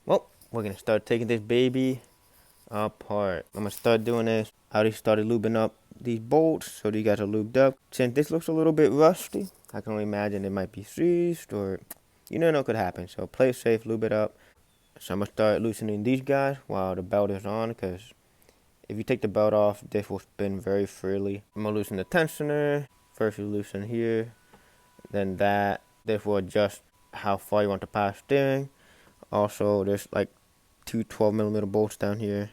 Well, we're gonna start taking this baby apart. I'm gonna start doing this. I already started lubing up these bolts, so these guys are lubed up. Since this looks a little bit rusty, I can only imagine it might be seized or you never know what could happen. So play it safe, lube it up. So I'm gonna start loosening these guys while the belt is on, because if you take the belt off, this will spin very freely. I'm gonna loosen the tensioner. First you loosen here, then that. This will adjust how far you want the power steering. Also, there's like two 12mm bolts down here.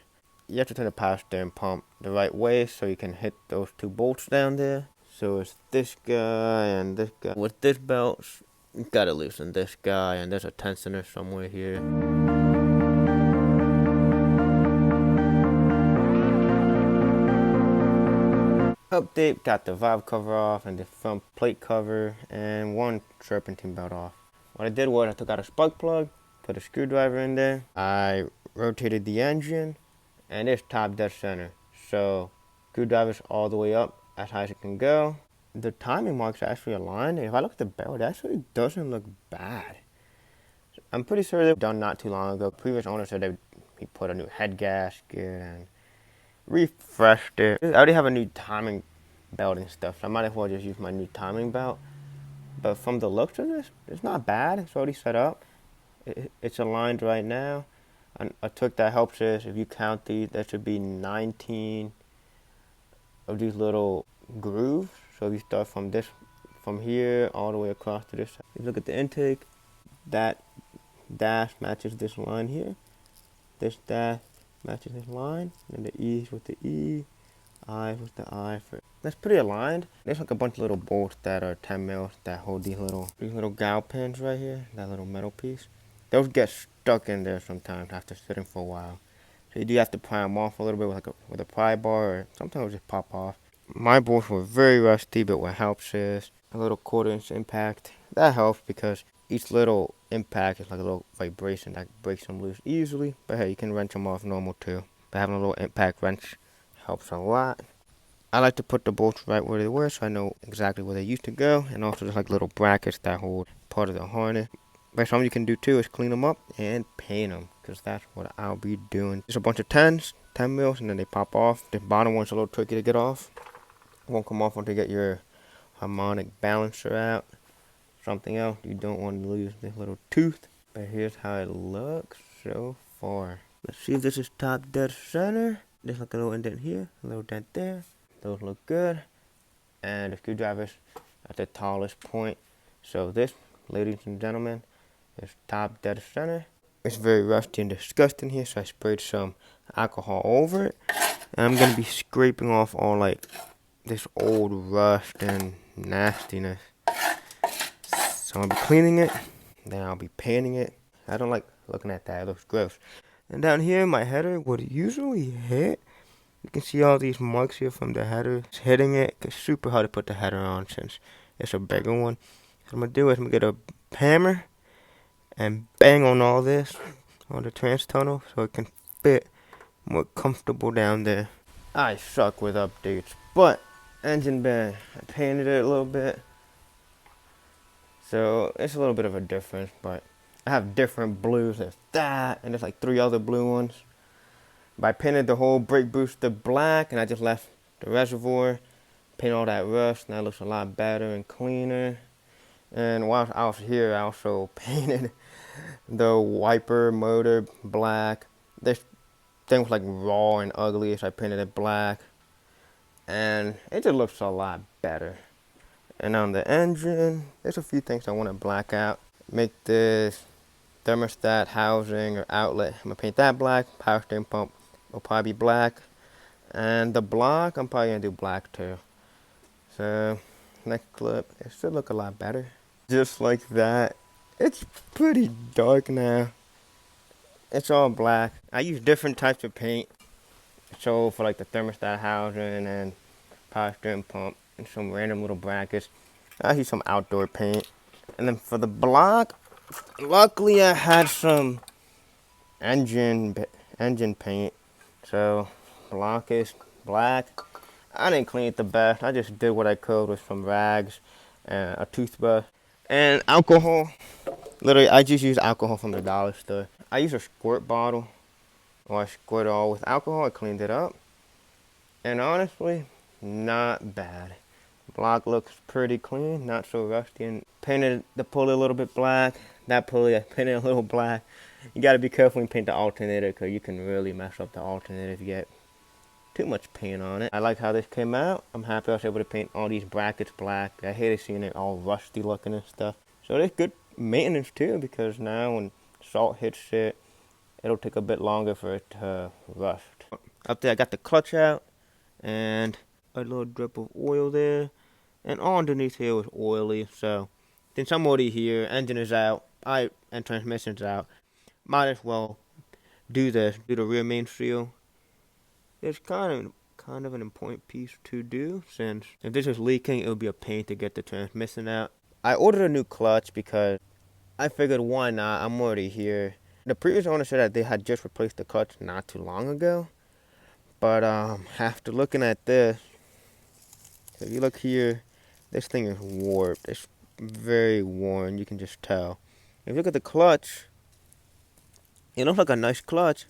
You have to turn the power steering pump the right way so you can hit those two bolts down there. So it's this guy and this guy. With this belt, you gotta loosen this guy, and there's a tensioner somewhere here. Update, got the valve cover off and the front plate cover and one serpentine belt off. What I did was I took out a spark plug, put a screwdriver in there. I rotated the engine and it's top dead center. So screwdriver's all the way up as high as it can go. The timing marks are actually aligned, and if I look at the belt, it actually doesn't look bad. I'm pretty sure they were done not too long ago. Previous owner said he put a new head gasket and refreshed it. I already have a new timing belt and stuff, so I might as well just use my new timing belt. But from the looks of this, it's not bad. It's already set up. It's aligned right now. And a trick that helps is if you count these, there should be 19 of these little grooves. So if you start from here all the way across to this side. If you look at the intake, that dash matches this line here. This dash matches this line, and the E's with the E, I's with the I. That's pretty aligned. There's like a bunch of little bolts that are 10 mils that hold these little gal pins right here, that little metal piece. Those get stuck in there sometimes after sitting for a while. So you do have to pry them off a little bit with a pry bar, or sometimes just pop off. My bolts were very rusty, but what helps is a little 1/4-inch impact. That helps because each little impact is like a little vibration that breaks them loose easily. But hey, you can wrench them off normal too. But having a little impact wrench helps a lot. I like to put the bolts right where they were so I know exactly where they used to go. And also there's like little brackets that hold part of the harness. But something you can do too is clean them up and paint them, because that's what I'll be doing. There's a bunch of 10 mils, and then they pop off. The bottom one's a little tricky to get off. It won't come off until you get your harmonic balancer out. Something else, you don't want to lose this little tooth. But here's how it looks so far. Let's see if this is top dead center. There's like a little indent here, a little dent there. Those look good. And the screwdriver's at the tallest point. So this, ladies and gentlemen, is top dead center. It's very rusty and disgusting here, so I sprayed some alcohol over it. And I'm going to be scraping off all like this old rust and nastiness. So I'll be cleaning it, then I'll be painting it. I don't like looking at that, it looks gross. And down here, my header would usually hit. You can see all these marks here from the header. It's hitting it. It's super hard to put the header on since it's a bigger one. What I'm going to do is I'm going to get a hammer and bang on all this, on the trans tunnel, so it can fit more comfortable down there. I suck with updates, but engine bay, I painted it a little bit. So it's a little bit of a difference, but I have different blues. There's that, and there's like 3 other blue ones. But I painted the whole brake booster black, and I just left the reservoir, painted all that rust, and that looks a lot better and cleaner. And while I was here, I also painted the wiper motor black. This thing was like raw and ugly, so I painted it black. And it just looks a lot better. And on the engine, there's a few things I want to black out. Make this thermostat housing or outlet, I'm going to paint that black. Power steering pump will probably be black. And the block, I'm probably going to do black too. So, next clip, it should look a lot better. Just like that. It's pretty dark now. It's all black. I use different types of paint. So for like the thermostat housing and power steering pump and some random little brackets, I use some outdoor paint. And then for the block, luckily I had some engine paint. So block is black. I didn't clean it the best. I just did what I could with some rags and a toothbrush and alcohol. Literally, I just use alcohol from the dollar store. I use a squirt bottle, or I squirt it all with alcohol. I cleaned it up, and honestly, not bad. Block looks pretty clean, not so rusty, and painted the pulley a little bit black. That pulley I painted a little black. You gotta be careful when you paint the alternator, because you can really mess up the alternator if you get too much paint on it. I like how this came out. I'm happy I was able to paint all these brackets black. I hated seeing it all rusty looking and stuff. So it's good maintenance too, because now when salt hits it, it'll take a bit longer for it to rust. Up there I got the clutch out and a little drip of oil there. And all underneath here was oily, so since I'm already here, engine is out, and transmission's out, might as well do the rear main seal. It's kind of an important piece to do, since if this is leaking, it would be a pain to get the transmission out. I ordered a new clutch because I figured, why not? I'm already here. The previous owner said that they had just replaced the clutch not too long ago, but after looking at this, if you look here, this thing is warped. It's very worn, you can just tell. If you look at the clutch, it looks like a nice clutch.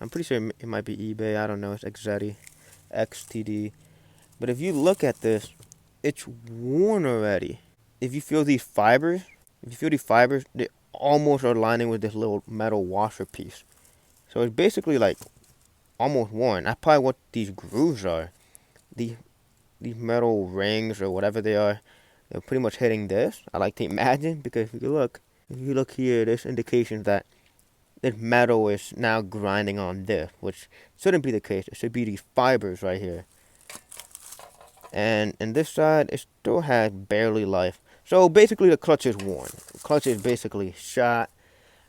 I'm pretty sure it might be eBay, I don't know, it's XTD. But if you look at this, it's worn already. If you feel these fibers, they almost are lining with this little metal washer piece. So it's basically like almost worn. That's probably what these grooves are. These metal rings or whatever they are, they're pretty much hitting this. I like to imagine, because if you look here, there's indications that this metal is now grinding on this, which shouldn't be the case. It should be these fibers right here. And this side, it still has barely life. So basically the clutch is worn. The clutch is basically shot,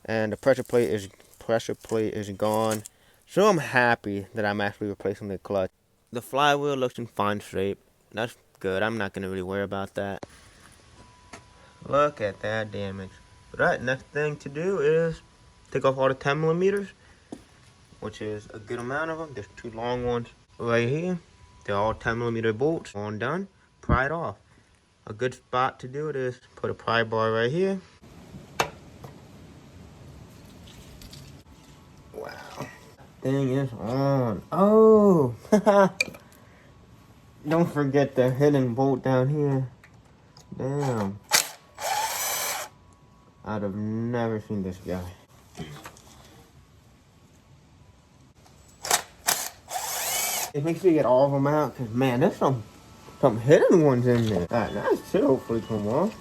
and the pressure plate is gone. So I'm happy that I'm actually replacing the clutch. The flywheel looks in fine shape. That's good. I'm not gonna really worry about that. Look at that damage. Right, next thing to do is take off all the 10mm, which is a good amount of them. There's two long ones right here. They're all 10mm bolts. All done. Pry it off. A good spot to do it is put a pry bar right here. Wow. Thing is on. Oh! Don't forget the hidden bolt down here. Damn. I'd have never seen this guy. Make sure you get all of them out, because man, there's some hidden ones in there. Alright, that should hopefully come off.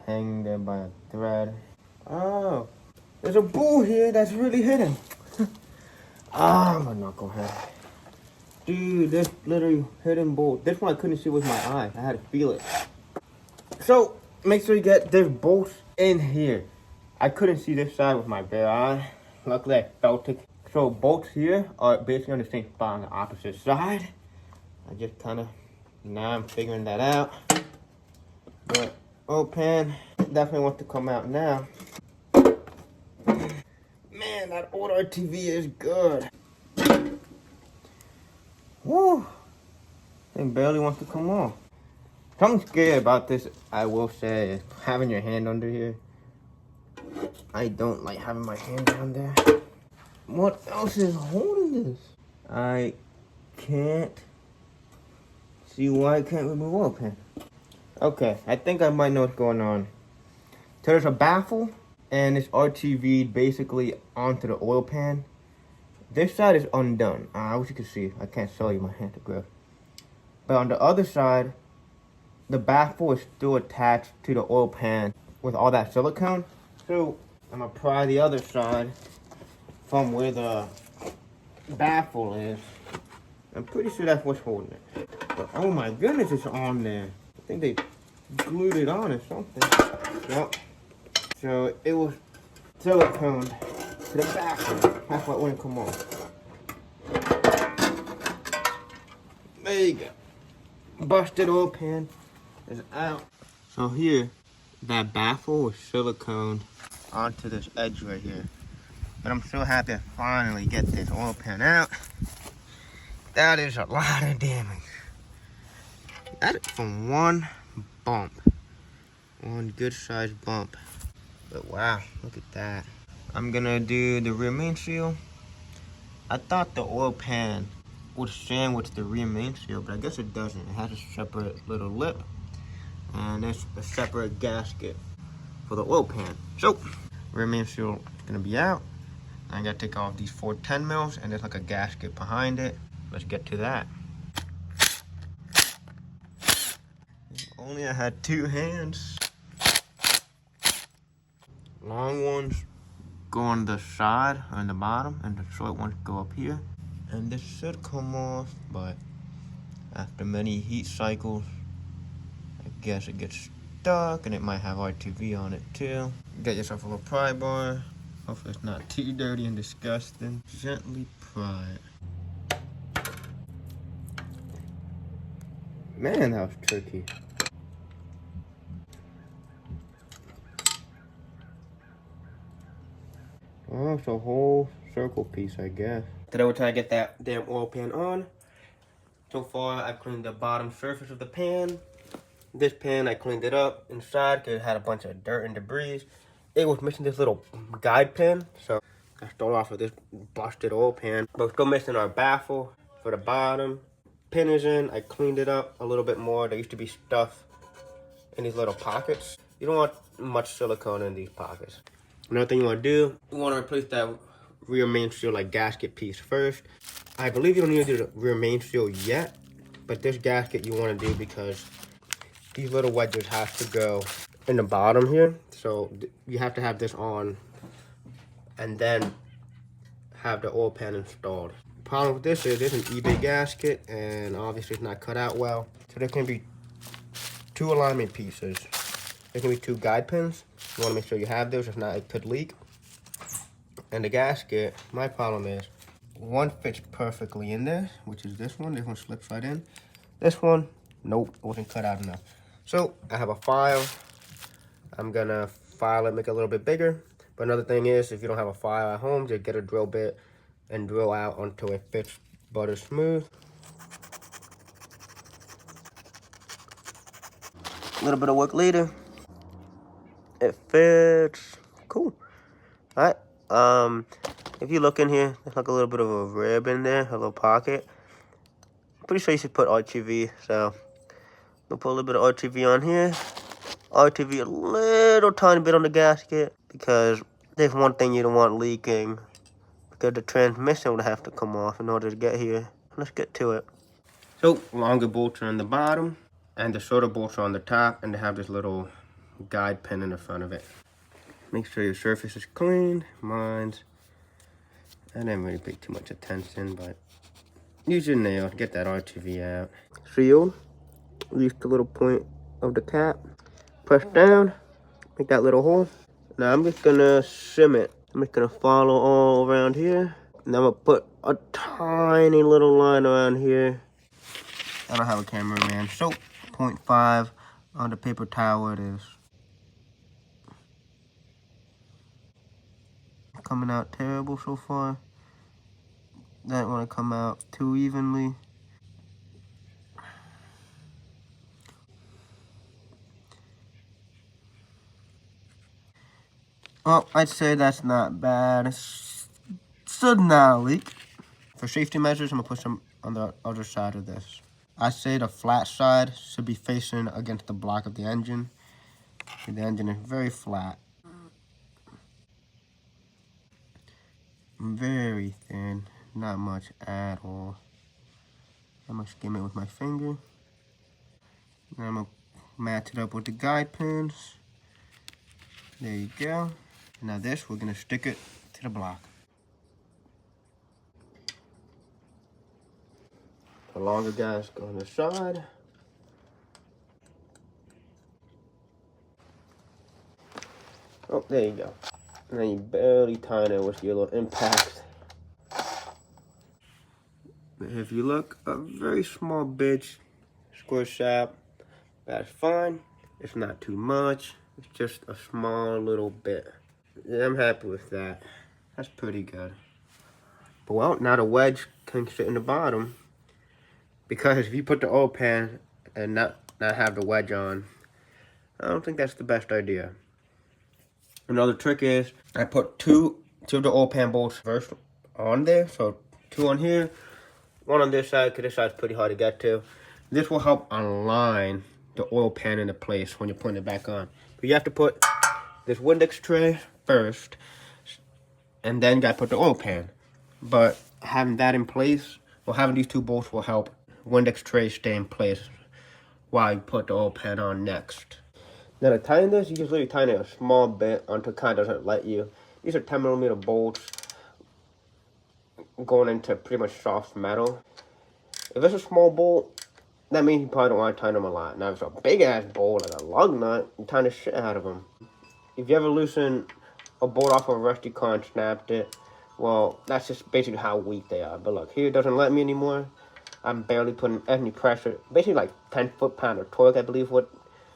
Hanging there by a thread. Oh, there's a bolt here that's really hidden. Ah, my knucklehead. Dude, this literally hidden bolt. This one I couldn't see with my eye. I had to feel it. So, make sure you get this bolt in here. I couldn't see this side with my bare eye. Luckily, I felt it. So, bolts here are basically on the same spot on the opposite side. I just now I'm figuring that out. But Oil Pan definitely wants to come out now. Man, that old RTV is good. Woo! Thing barely wants to come off. Something scary about this, I will say, is having your hand under here. I don't like having my hand down there. What else is holding this? I can't see why I can't remove Oil Pan. Okay, I think I might know what's going on. So there's a baffle, and it's RTV'd basically onto the Oil Pan. This side is undone. I wish you could see. I can't show you, my hand to grip. But on the other side, the baffle is still attached to the Oil Pan with all that silicone. So I'm gonna pry the other side from where the baffle is. I'm pretty sure that's what's holding it. But oh my goodness, it's on there. I think they glued it on or something. Yep. So it was siliconed to the baffle. That's why it wouldn't come off. There you go. Busted Oil Pan is out. So here, that baffle was siliconed onto this edge right here. But I'm so happy I finally get this Oil Pan out. That is a lot of damage. at it from one bump. One good sized bump. But wow, look at that. I'm gonna do the rear main seal. I thought the oil pan would sandwich the rear main seal, but I guess it doesn't. It has a separate little lip, and there's a separate gasket for the oil pan. So, rear main seal is gonna be out. I gotta take off these 4 10 mils, and there's like a gasket behind it. Let's get to that. If only I had 2 hands. Long ones go on the side, on the bottom, and the short ones go up here. And this should come off, but after many heat cycles, I guess it gets stuck, and it might have RTV on it too. Get yourself a little pry bar. Hopefully it's not too dirty and disgusting. Gently pry it. Man, that was tricky. Oh, it's a whole circle piece, I guess. Today we're trying to get that damn oil pan on. So far, I've cleaned the bottom surface of the pan. This pan, I cleaned it up inside because it had a bunch of dirt and debris. It was missing this little guide pin, so I stole off of this busted oil pan. But we're still missing our baffle for the bottom. Pin is in. I cleaned it up a little bit more. There used to be stuff in these little pockets. You don't want much silicone in these pockets. Another thing you want to do, you want to replace that rear main seal like gasket piece first. I believe you don't need to do the rear main seal yet, but this gasket you want to do because these little wedges have to go in the bottom here. So you have to have this on and then have the oil pan installed. Problem with this is it's an eBay gasket and obviously it's not cut out well. So there can be 2 alignment pieces. There can be 2 guide pins. You want to make sure you have those, if not it could leak. And the gasket, my problem is, one fits perfectly in there, which is this one. This one slips right in. This one, nope, wasn't cut out enough. So I have a file. I'm gonna file it, make it a little bit bigger. But another thing is, if you don't have a file at home, just get a drill bit and drill out until it fits butter smooth. A little bit of work later. It fits. Cool. All right. If you look in here, there's like a little bit of a rib in there, a little pocket. I'm pretty sure you should put RTV. So we'll put a little bit of RTV on here. RTV a little tiny bit on the gasket because there's one thing you don't want leaking because the transmission would have to come off in order to get here. Let's get to it. So longer bolts are on the bottom and the shorter bolts are on the top, and they have this little guide pin in the front of it. Make sure your surface is clean. Mine's, I didn't really pay too much attention, but use your nail to get that RTV out. Seal, reach the little point of the cap. Press down, make that little hole. Now I'm just gonna sim it. I'm just gonna follow all around here. And I'm gonna put a tiny little line around here. I don't have a cameraman, so 0.5 on the paper towel it is. Coming out terrible so far. Don't want to come out too evenly. Oh, I'd say that's not bad. It should not leak. For safety measures, I'm gonna put some on the other side of this. I say the flat side should be facing against the block of the engine. The engine is very flat. Very thin, not much at all. I'm gonna skim it with my finger. Then I'm gonna match it up with the guide pins. There you go. Now this, we're gonna stick it to the block. The longer guys go on the side. Oh, there you go. And then you barely tighten it with your little impact. If you look, a very small bitch, square shaft, that's fine. It's not too much. It's just a small little bit. Yeah, I'm happy with that. That's pretty good. But well, now the wedge can sit in the bottom. Because if you put the oil pan and not have the wedge on. I don't think that's the best idea. Another trick is I put two of the oil pan bolts first on there. So 2 on here, 1 on this side, because this side's pretty hard to get to. This will help align the oil pan into place when you're putting it back on. But you have to put this Windex tray first, and then you gotta put the oil pan. But having that in place, or having these 2 bolts will help Windex tray stay in place while you put the oil pan on next. Now to tighten this, you just literally tighten it a small bit until it kind of doesn't let you. These are 10mm bolts going into pretty much soft metal. If it's a small bolt, that means you probably don't want to tighten them a lot. Now if it's a big ass bolt, like a lug nut, you tighten the shit out of them. If you ever loosen a bolt off of a rusty car and snapped it, well, that's just basically how weak they are. But look, here it doesn't let me anymore. I'm barely putting any pressure. Basically like 10 foot-pound of torque, I believe what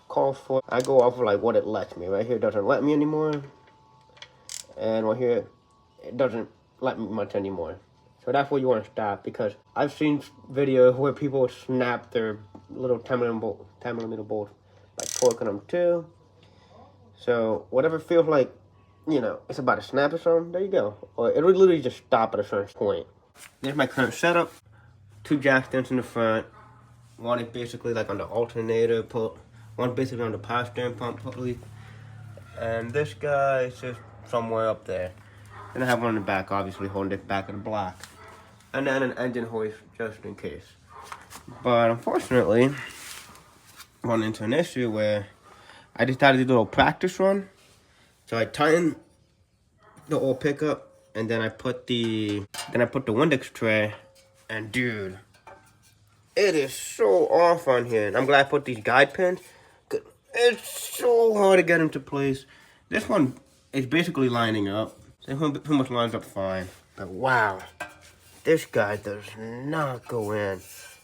calls for. I go off of like what it lets me. Right here it doesn't let me anymore. And right here, it doesn't let me much anymore. So that's where you want to stop, because I've seen videos where people snap their little 10mm bolts, like torquing them too. So whatever feels like, you know, it's about to snap or something, there you go. Or it'll literally just stop at a certain point. There's my current setup. 2 jack stands in the front. One is basically like on the alternator, one basically on the power steering pump pulley. And this guy is just somewhere up there. And I have one in the back, obviously holding it back of the block. And then an engine hoist just in case. But unfortunately, I run into an issue where I decided to do a little practice run. So I tightened the oil pickup, and then I put the Windex tray, and dude, it is so off on here. And I'm glad I put these guide pins. It's so hard to get into place. This one is basically lining up. This one pretty much lines up fine. But wow, this guy does not go in.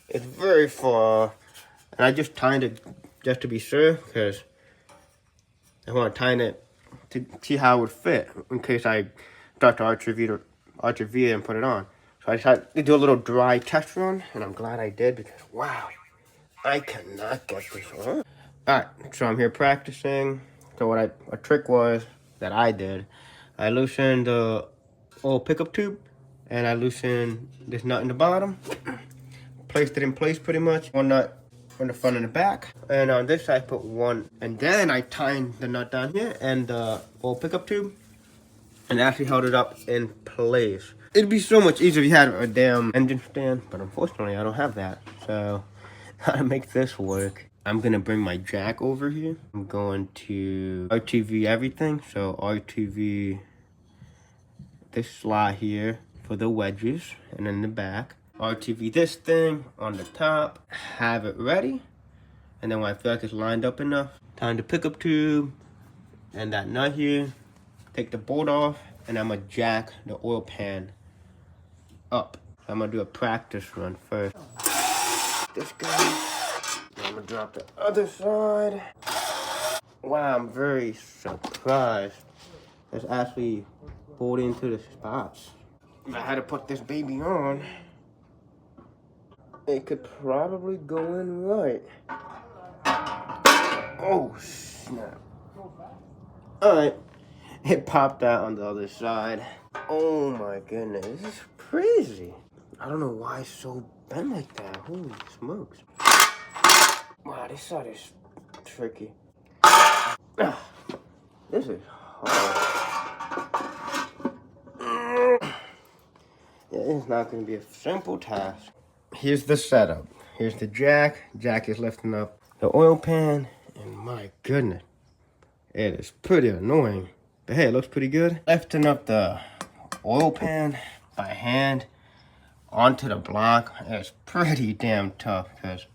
It's very far. And I just tightened it just to be sure, because I want to tighten it to see how it would fit in case I start to arch review and put it on. So I decided to do a little dry test run, and I'm glad I did, because wow, I cannot get this on. Alright, so I'm here practicing. So what a trick was that I did, I loosened the oil pickup tube, and I loosened this nut in the bottom, placed it in place pretty much. One nut on the front and the back, and on this side I put one, and then I tightened the nut down here and the oil pickup tube, and actually held it up in place. It'd be so much easier if you had a damn engine stand, but unfortunately I don't have that. So how to make this work? I'm gonna bring my jack over here. I'm going to RTV everything. So RTV this slot here for the wedges, and then the back. RTV this thing on the top. Have it ready. And then when I feel like it's lined up enough, time to pick up tube and that nut here. Take the bolt off, and I'm gonna jack the oil pan up. I'm gonna do a practice run first. This guy. I'm gonna drop the other side. Wow, I'm very surprised. It's actually pulled into the spots. If I had to put this baby on, it could probably go in right. Oh, snap. Alright, it popped out on the other side. Oh my goodness, this is crazy. I don't know why it's so bent like that. Holy smokes. Wow, this side is tricky. This is hard. Yeah, it's not going to be a simple task. Here's the setup. Here's the jack. Jack is lifting up the oil pan. And my goodness, it is pretty annoying. But hey, it looks pretty good. Lifting up the oil pan by hand onto the block is pretty damn tough, because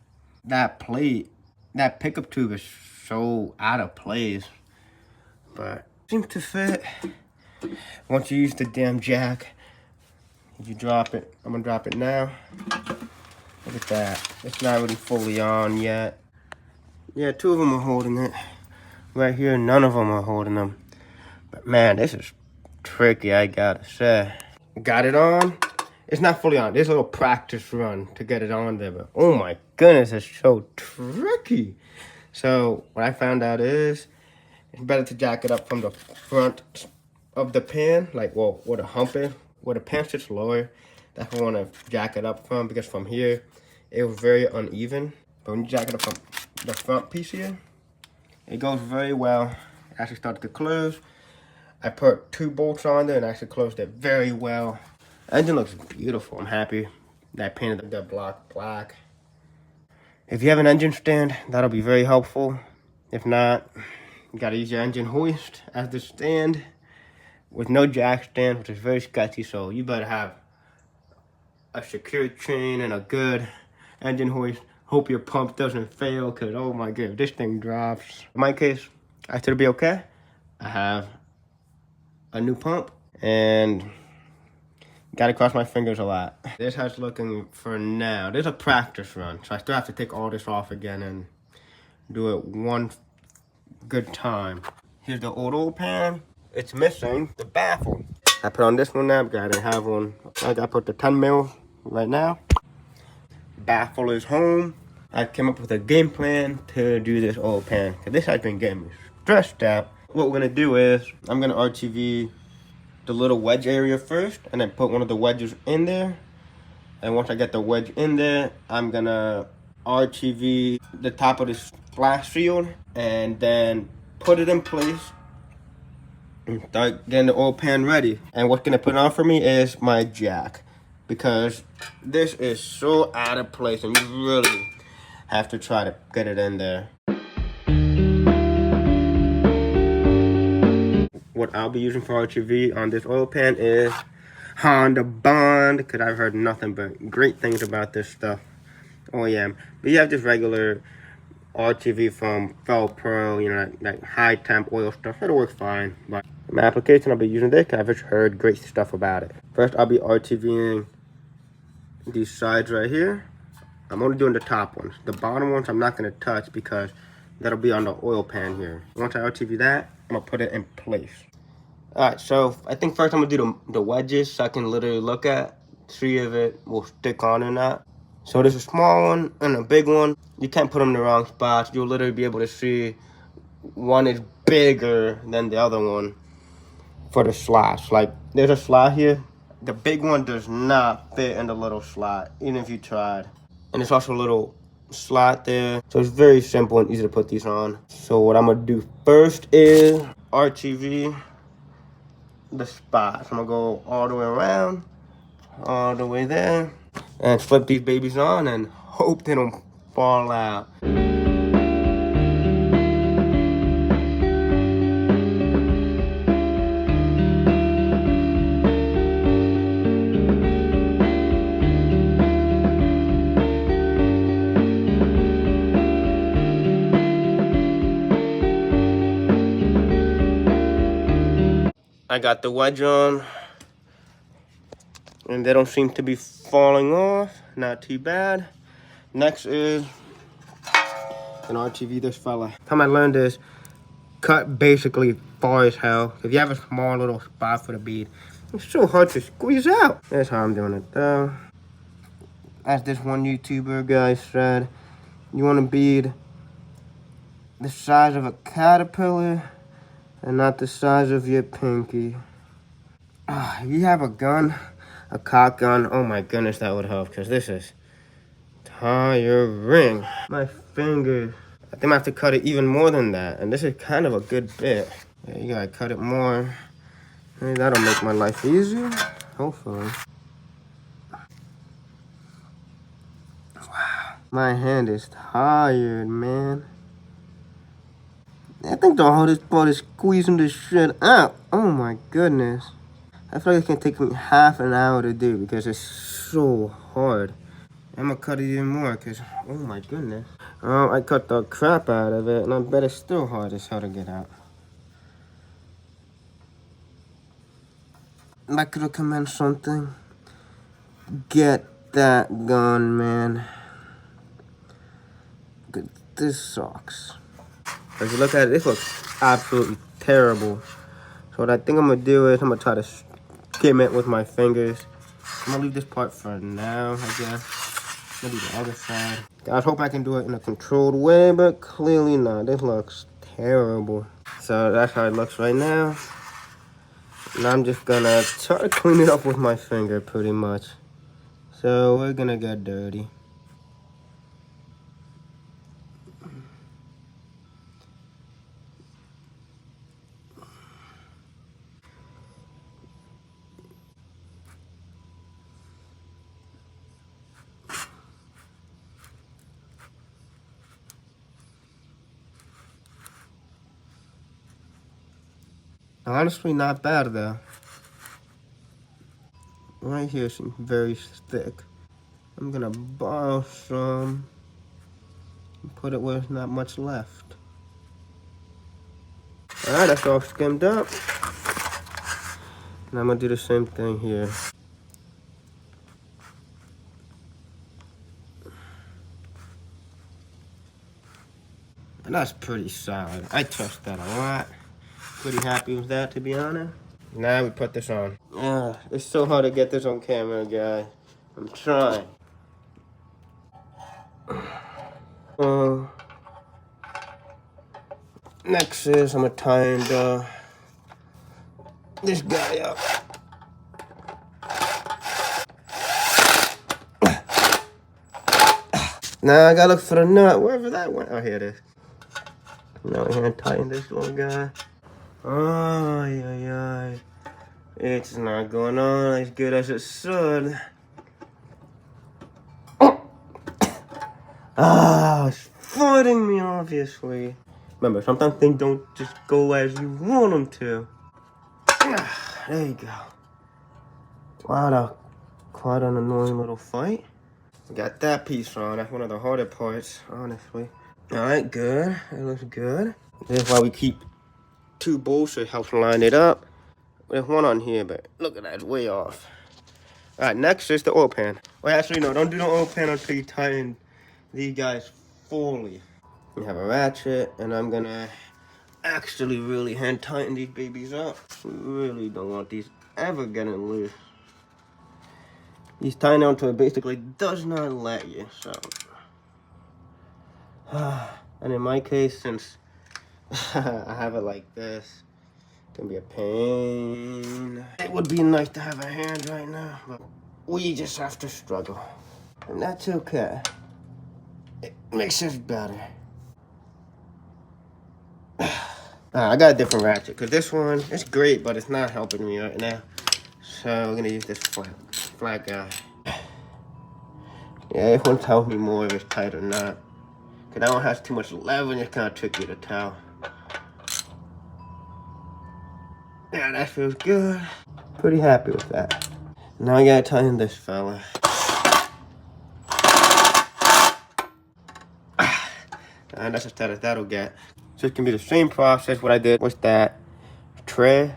that plate, that pickup tube is so out of place, but it seems to fit. Once you use the damn jack, you drop it. I'm gonna drop it now. Look at that. It's not really fully on yet. Yeah, 2 of them are holding it. Right here, none of them are holding them. But man, this is tricky, I gotta say. Got it on. It's not fully on. There's a little practice run to get it on there, but oh my goodness, it's so tricky. So what I found out is it's better to jack it up from the front of the pan, like, well, where the hump is, where the pan sits lower. That's where I want to jack it up from, because from here, it was very uneven. But when you jack it up from the front piece here, it goes very well. It actually started to close. I put 2 bolts on there and actually closed it very well. The engine looks beautiful. I'm happy that I painted the block black. If you have an engine stand, that'll be very helpful. If not, you gotta use your engine hoist as the stand with no jack stand, which is very sketchy. So you better have a secure chain and a good engine hoist. Hope your pump doesn't fail, because oh my god, if this thing drops. In my case, I should be okay. I have a new pump and gotta cross my fingers a lot. This is how it's looking for now. There's a practice run, so I still have to take all this off again and do it one good time. Here's the old oil pan. It's missing the baffle. I put on this one now because I didn't have one. I put the 10 mil right now. Baffle is home. I came up with a game plan to do this oil pan, because this has been getting me stressed out. What we're gonna do is, I'm gonna RTV the little wedge area first, and then put one of the wedges in there. And once I get the wedge in there, I'm gonna RTV the top of the splash shield, and then put it in place and start getting the oil pan ready. And what's gonna put on for me is my jack, because this is so out of place and you really have to try to get it in there. What I'll be using for RTV on this oil pan is Honda Bond, because I've heard nothing but great things about this stuff. Oh yeah, but you have just regular RTV from Pro, you know, like high temp oil stuff. It'll work fine. But my application, I'll be using this because I've just heard great stuff about it. First, I'll be RTVing these sides right here. I'm only doing the top ones. The bottom ones I'm not gonna touch because that'll be on the oil pan here. Once I RTV that, I'm gonna put it in place. All right, so I think first I'm gonna do the wedges so I can literally look at, see if it will stick on or not. So there's a small one and a big one. You can't put them in the wrong spots. You'll literally be able to see one is bigger than the other one for the slots. Like, there's a slot here. The big one does not fit in the little slot, even if you tried. And there's also a little slot there. So it's very simple and easy to put these on. So what I'm gonna do first is RTV the spots. I'm gonna go all the way around, all the way there, and flip these babies on and hope they don't fall out. I got the wedge on, and they don't seem to be falling off. Not too bad. Next is an RTV this fella. Time I learned this, cut basically far as hell. If you have a small little spot for the bead, it's so hard to squeeze out. That's how I'm doing it though. As this one YouTuber guy said, you want to bead the size of a caterpillar and not the size of your pinky. If you have a gun, a cock gun, oh my goodness, that would help, because this is tiring. My fingers, I think I have to cut it even more than that, and this is kind of a good bit. Yeah, you gotta cut it more. Maybe that'll make my life easier, hopefully. Wow, my hand is tired, man. I think the hardest part is squeezing this shit out. Oh my goodness. I feel like it's gonna take me half an hour to do because it's so hard. I'm gonna cut it even more because, oh my goodness. I cut the crap out of it, and I bet it's still hard as hell to get out. I could recommend something. Get that gun, man. This sucks. As you look at it, this looks absolutely terrible. So what I think I'm gonna do is I'm gonna try to skim it with my fingers. I'm gonna leave this part for now, I guess. Gonna do the other side. Guys, hope I can do it in a controlled way, but clearly not. This looks terrible. So that's how it looks right now. And I'm just gonna try to clean it up with my finger pretty much. So we're gonna get dirty. Honestly, not bad though. Right here seems very thick. I'm gonna borrow some and put it where there's not much left. Alright, that's all skimmed up. And I'm gonna do the same thing here. And that's pretty solid. I trust that a lot. Pretty happy with that, to be honest. Now we put this on. It's so hard to get this on camera, guys. I'm trying. Next is I'm gonna tie this guy up. Now I gotta look for the nut, wherever that went. Oh, here it is. Now we're gonna tighten this little guy. Oh, yeah. It's not going on as good as it should. It's fighting me, obviously. Remember, sometimes things don't just go as you want them to. There you go. Wow, quite an annoying little fight. Got that piece on. That's one of the harder parts, honestly. Alright, good. It looks good. This is why we keep two bolts, so it helps line it up. There's one on here, but look at that, it's way off. Alright, next is the oil pan. Well, actually, no, don't do the oil pan until you tighten these guys fully. We have a ratchet, and I'm gonna actually really hand tighten these babies up. We really don't want these ever getting loose. These tighten onto it basically does not let you, so. And in my case, since I have it like this, it can be a pain. It would be nice to have a hand right now, but we just have to struggle. And that's okay. It makes us better. I got a different ratchet, because this one, it's great, but it's not helping me right now. So we're gonna use this flat guy. Yeah, this one tells me more if it's tight or not. Because that one has too much lever and it's kind of tricky to tell. Yeah, that feels good. Pretty happy with that. Now I gotta tighten this fella. And that's as tight as that'll get. So it can be the same process what I did with that tray.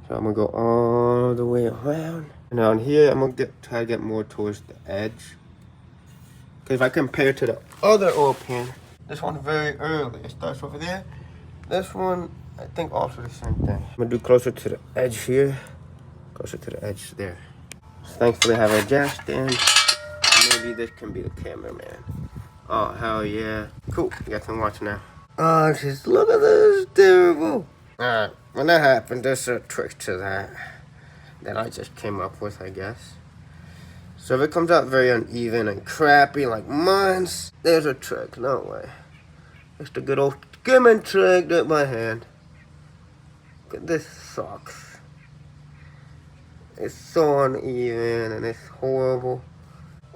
So I'm gonna go all the way around. And on here, I'm gonna try to get more towards the edge. Because if I compare to the other oil pan, this one's very early. It starts over there. This one, I think also the same thing. I'm gonna do closer to the edge here. Closer to the edge there. So thankfully I have a jack stand. Maybe this can be the cameraman. Oh, hell yeah. Cool, you guys can watch now. Oh, just look at this, terrible. Alright, when that happened, there's a trick to that I just came up with, I guess. So if it comes out very uneven and crappy like mine's, there's a trick, no way. It's the good old skimming trick that by hand. This sucks. It's so uneven and it's horrible.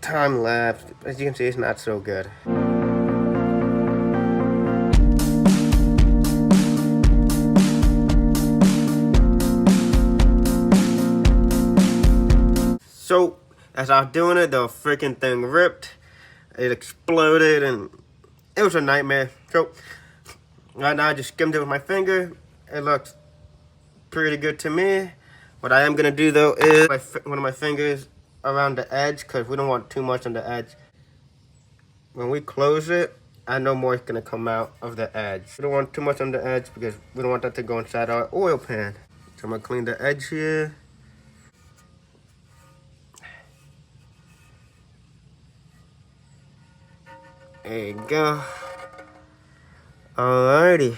Time lapse, as you can see, it's not so good. So, as I was doing it, the freaking thing ripped. It exploded and it was a nightmare. So, right now I just skimmed it with my finger. It looks pretty good to me. What I am going to do though is one of my fingers around the edge, because we don't want too much on the edge. When we close it, I know more is going to come out of the edge. We don't want too much on the edge because we don't want that to go inside our oil pan. So I'm going to clean the edge here. There you go. Alrighty.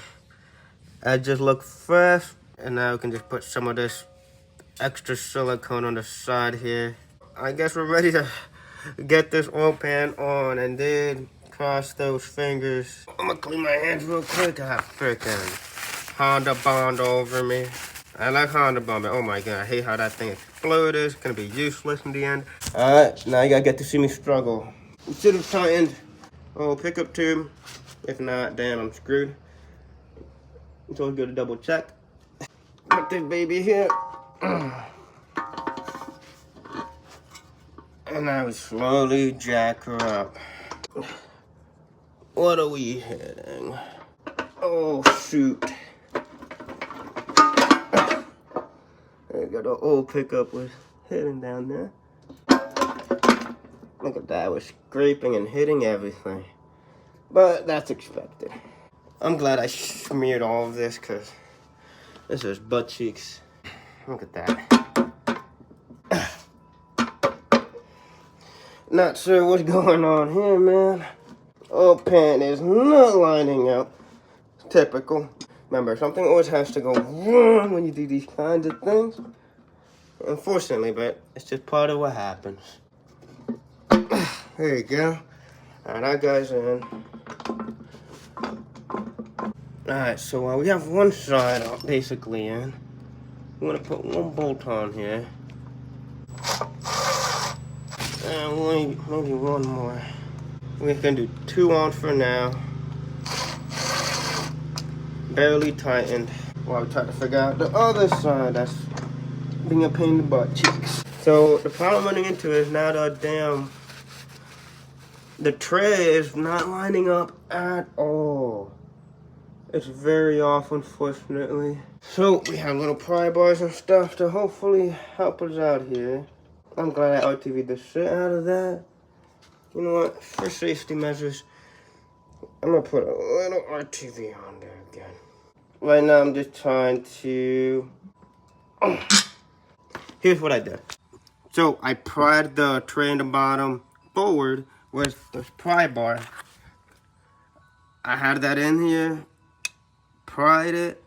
That just look fresh. And now we can just put some of this extra silicone on the side here. I guess we're ready to get this oil pan on, and then cross those fingers. I'm gonna clean my hands real quick. I have freaking Honda Bond over me. I like Honda Bond, but oh my god, I hate how that thing exploded. It's gonna be useless in the end. Alright, now you gotta get to see me struggle. You should have tightened pickup tube. If not, damn, I'm screwed. It's always good to double check. Put this baby here. And I would slowly jack her up. What are we hitting? Oh, shoot. There you go, the old pickup was hitting down there. Look at that, we're scraping and hitting everything. But that's expected. I'm glad I smeared all of this because this is butt cheeks. Look at that. Not sure what's going on here, man. Oil pan is not lining up. It's typical. Remember, something always has to go wrong when you do these kinds of things. Unfortunately, but it's just part of what happens. There you go. Alright, that guy's in. Alright, so we have one side basically in. I'm gonna put one bolt on here. And maybe one more. We're gonna do 2 on for now. Barely tightened. While we try to figure out the other side that's being a pain in the butt cheeks. So the problem running into is now the tray is not lining up at all. It's very off, unfortunately. So we have little pry bars and stuff to hopefully help us out here. I'm glad I RTV'd the shit out of that. You know what? For safety measures, I'm gonna put a little RTV on there again. Right now, I'm just trying to. Here's what I did. So I pried the tray in the bottom forward with the pry bar. I had that in here, pried it,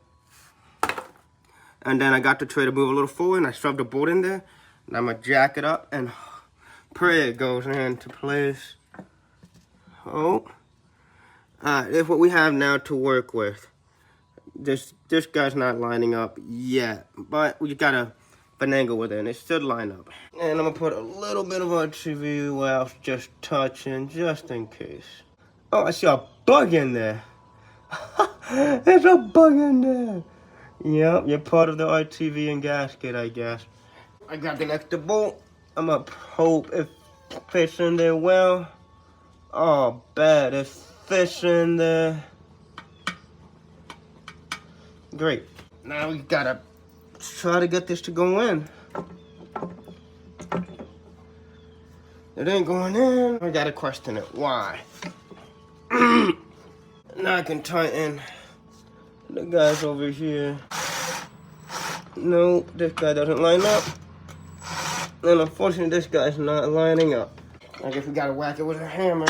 and then I got the tray to move a little forward, and I shoved the bolt in there, and I'm gonna jack it up and pray it goes into place. Oh, that's what we have now to work with. This guy's not lining up yet, but we got a finagle with it, and it should line up. And I'm gonna put a little bit of RTV where I was just touching, just in case. Oh, I see a bug in there. There's a bug in there. Yep, you're part of the RTV and gasket, I guess. I got the extra bolt. I'm gonna hope it fits in there well. Oh, bad. It fits in there. Great. Now we gotta try to get this to go in. It ain't going in. I gotta question it. Why? Now I can tighten the guys over here. No, this guy doesn't line up. And unfortunately, this guy's not lining up. I guess we gotta whack it with a hammer.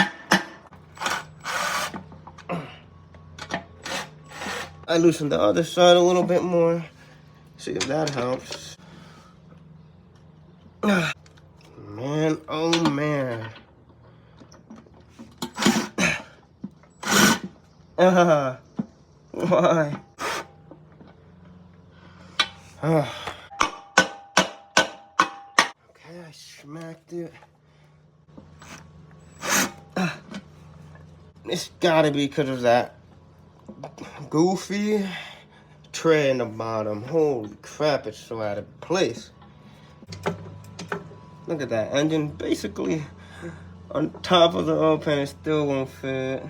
I loosened the other side a little bit more. See if that helps. Man, oh man. Why? Okay, I smacked it. It's gotta be because of that goofy tray in the bottom. Holy crap, it's so out of place. Look at that engine basically on top of the oil pan. It still won't fit.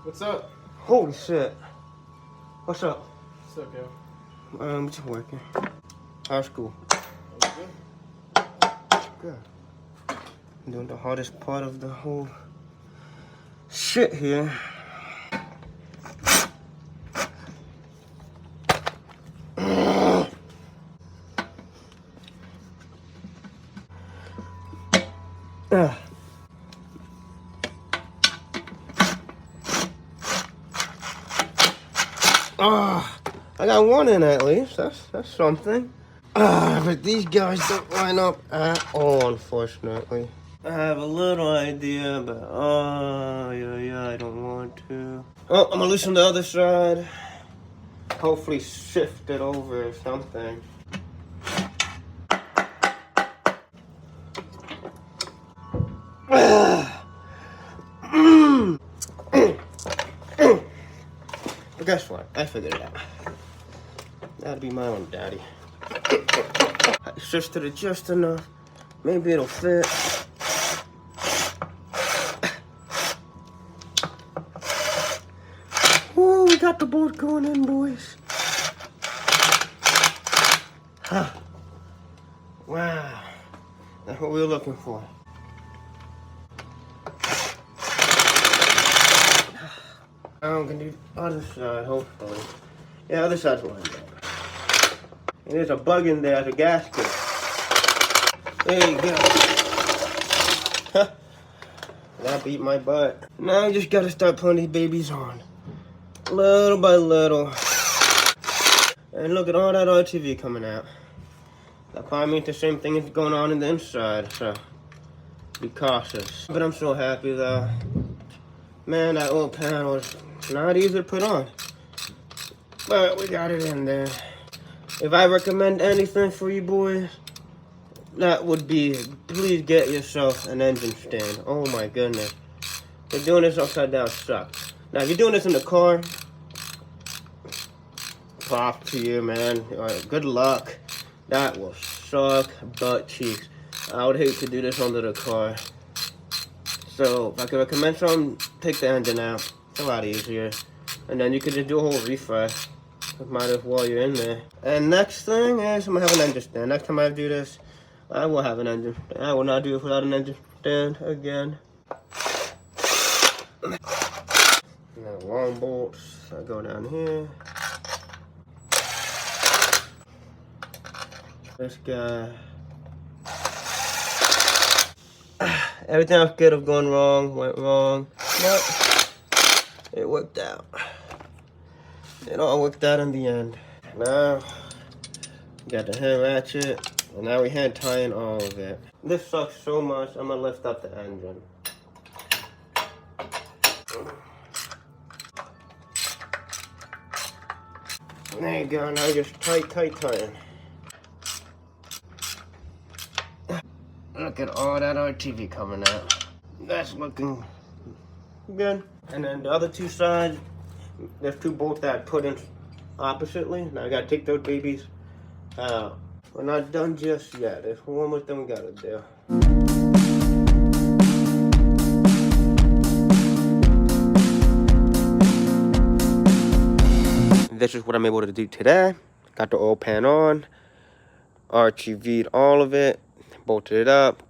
What's up? Holy shit. What's up? What's up, yo? I'm just working. How's school? Good. Good. I'm doing the hardest part of the whole shit here. I got one in at least. That's something. But these guys don't line up at all, unfortunately. I have a little idea, but yeah, I don't want to. Oh, I'm gonna loosen the other side. Hopefully shift it over or something. But guess what? I figured it out. That'll be my own daddy. I shifted it just enough. Maybe it'll fit. Woo, we got the bolt going in, boys. Huh. Wow. That's what we were looking for. Now I'm gonna do the other side, hopefully. Yeah, other side's lined up. And there's a bug in there, the gasket. There you go. Huh. That beat my butt. Now I just gotta start putting these babies on. Little by little. And look at all that RTV coming out. That probably means the same thing is going on in the inside, so be cautious. But I'm so happy though. Man, that oil pan was not easy to put on. But we got it in there. If I recommend anything for you boys, that would be, please get yourself an engine stand. Oh my goodness. But doing this upside down sucks. Now, if you're doing this in the car, props to you, man. Good luck. That will suck butt cheeks. I would hate to do this under the car. So, if I could recommend something, take the engine out. It's a lot easier. And then you could just do a whole refresh. Might as well you're in there. And next thing is I'm gonna have an engine stand. Next time I do this, I will have an engine stand. I will not do it without an engine stand again. And then long bolts that go down here. This guy. Everything I could have gone wrong, went wrong. But it worked out. It all worked out in the end. Now, got the hand ratchet, and now we hand tying all of it. This sucks so much, I'm gonna lift up the engine. There you go, now just tighten. Look at all that RTV coming out. That's looking good. And then the other two sides, there's two bolts that I put in oppositely. Now I gotta take those babies out. We're not done just yet. There's one more thing we gotta do. This is what I'm able to do today. Got the oil pan on, RTV'd all of it, bolted it up,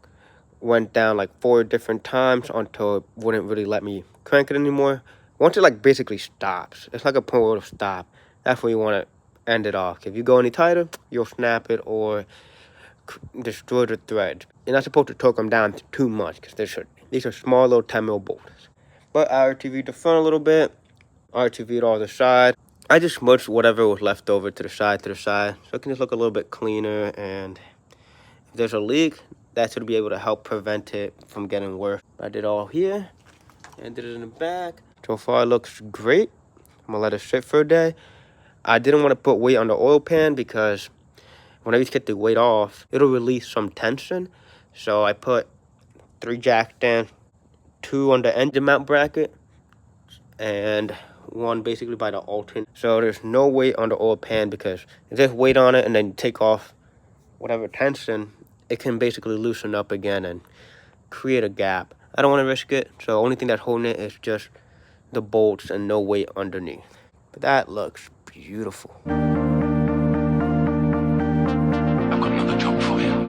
went down like 4 different times until it wouldn't really let me crank it anymore. Once it like basically stops, it's like a point where it'll stop. That's where you want to end it off. If you go any tighter, you'll snap it or destroy the thread. You're not supposed to torque them down too much because these are small little 10mm bolts. But I RTV'd the front a little bit, RTV'd all the side. I just smudged whatever was left over to the side, so it can just look a little bit cleaner. And if there's a leak, that should be able to help prevent it from getting worse. I did all here and did it in the back. So far it looks great. I'm gonna let it sit for a day. I didn't want to put weight on the oil pan because whenever you get the weight off, it'll release some tension. So I put 3 jack stands, 2 on the engine mount bracket, and 1 basically by the alternate. So there's no weight on the oil pan because if there's weight on it and then you take off whatever tension, it can basically loosen up again and create a gap. I don't want to risk it, so the only thing that's holding it is just the bolts and no weight underneath. But that looks beautiful.